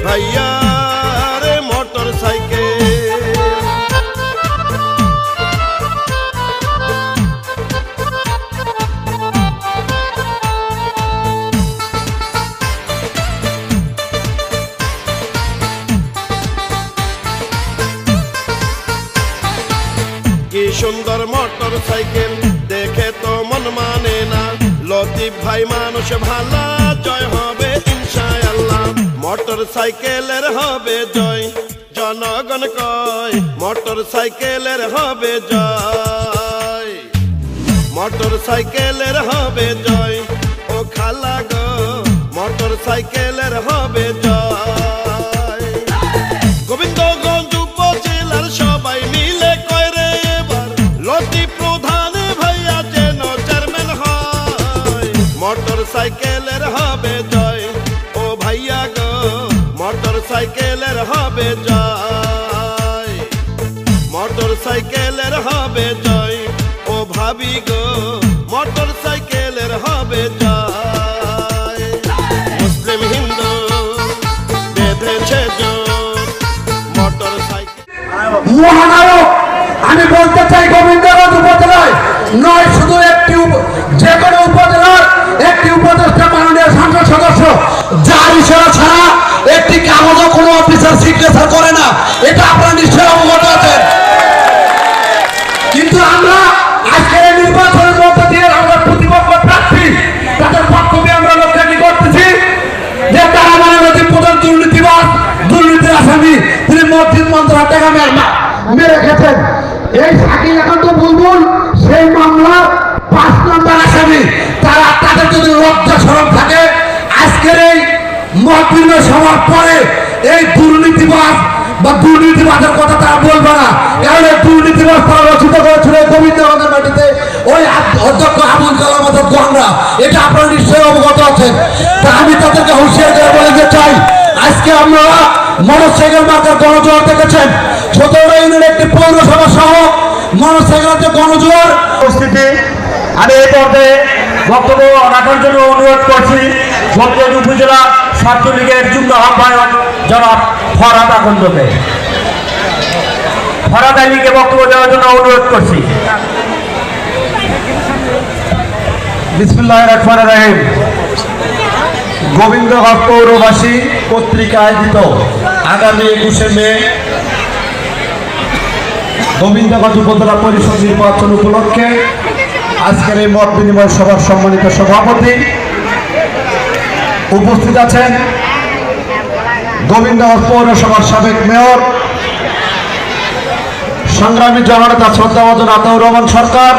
ভাইয়া রে motor cycle. কি সুন্দর মোটর সাইকেল, দেখে তো মন মানে না। লতিফ ভাই মানুষ ভালা, জয় হবে ইনশাআল্লাহ। মোটর সাইকেলের হবে জয়, জনগণ কয় মোটর সাইকেলের হবে জয়। মোটর সাইকেলের হবে জয়, ও খালা গো মোটর সাইকেলের হবে জয়। গোবিন্দগঞ্জ উপজেলার সবাই মিলে কয় রে এবার লতিফ প্রধান ভাইয়া যেন চেয়ারম্যান হয়। মোটর সাইকেলের হবে জয়, ও ভাইয়া গো মোটর সাইকেলের হবে জয়। মোটর সাইকেলের হবে জয়, ও ভাবি গো মোটর সাইকেলের হবে জয়। মুসলিম হিন্দু বেঁধেছে জোট মোটর সাইকেল। মহানায়ক আমি বলতে চাই, গোবিন্দগঞ্জ উপজেলায় নয় শুধু একটি, যে কোনো উপজেলার একটি উপদেষ্টা মাননীয় সংসদ সদস্য যার ইশারা ছাড়া একটি কাগজও কোনো অফিসার সিগনেচার করে না, এটা আপনারা নিশ্চয়ই অবগত আছেন। কিন্তু আমরা আজকের এই নির্বাচনের মধ্যে দিয়ে আমরা প্রতিপক্ষ প্রার্থী তাদের বক্তব্যে আমরা লক্ষ্য করতেছি যে তারা মাননীয় প্রধান দুর্নীতিবাজ, দুর্নীতির আসামি, তিনি মসজিদ মন্ত্রণালয় টাকা মেরে রেখেছেন। এই শাকিল একান্ত বুলবুল সেই মামলার 5 নম্বর আসামি। তাদের যদি লজ্জা শরম থাকে আজকের এই মহফিল সভার পরে এই দুর্নীতিবাজ বা দুর্নীতিবাজের কথা তারা বলবে না, কারণ এই দুর্নীতিবাজ তারা রচিত করেছিল গোবিন্দগঞ্জের মাটিতে ওই অধ্যক্ষ আবুল কালাম আজাদ গঙ্গা। এটা আপনারা নিশ্চয়ই অবগত আছেন। তা আমি তাদেরকে হুঁশিয়ার করে বলতে চাই, আজকে আপনারা মোটরসাইকেল মার্কার গণজোয়ার দেখেছেন, 17 ইউনিয়নের একটি পৌরসভা সহ মোটরসাইকেলের যে গণজোয়ার উপস্থিতি। আমি এই পর্যায়ে বক্তব্য রাখার জন্য অনুরোধ করছি গোবিন্দগঞ্জ উপজেলা ছাত্রলীগের যুগ্ম আহ্বায়ক জনাব ফরহাদ আকন্দকে। ফরহাদ আলীকে বক্তব্য দেওয়ার জন্য অনুরোধ করছি। বিসমিল্লাহির রহমানির রহিম। গোবিন্দগঞ্জ পৌরবাসী কর্তৃক আয়োজিত আগামী 21শে মে গোবিন্দগঞ্জ উপজেলা পরিষদ নির্বাচন উপলক্ষে আজকের এই মত বিনিময় সভার সম্মানিত সভাপতি উপস্থিত আছেন গোবিন্দগঞ্জ পৌরসভার সাবেক মেয়র সংগ্রামী জননেতা শ্রদ্ধাভাজন আতাউর রহমান সরকার,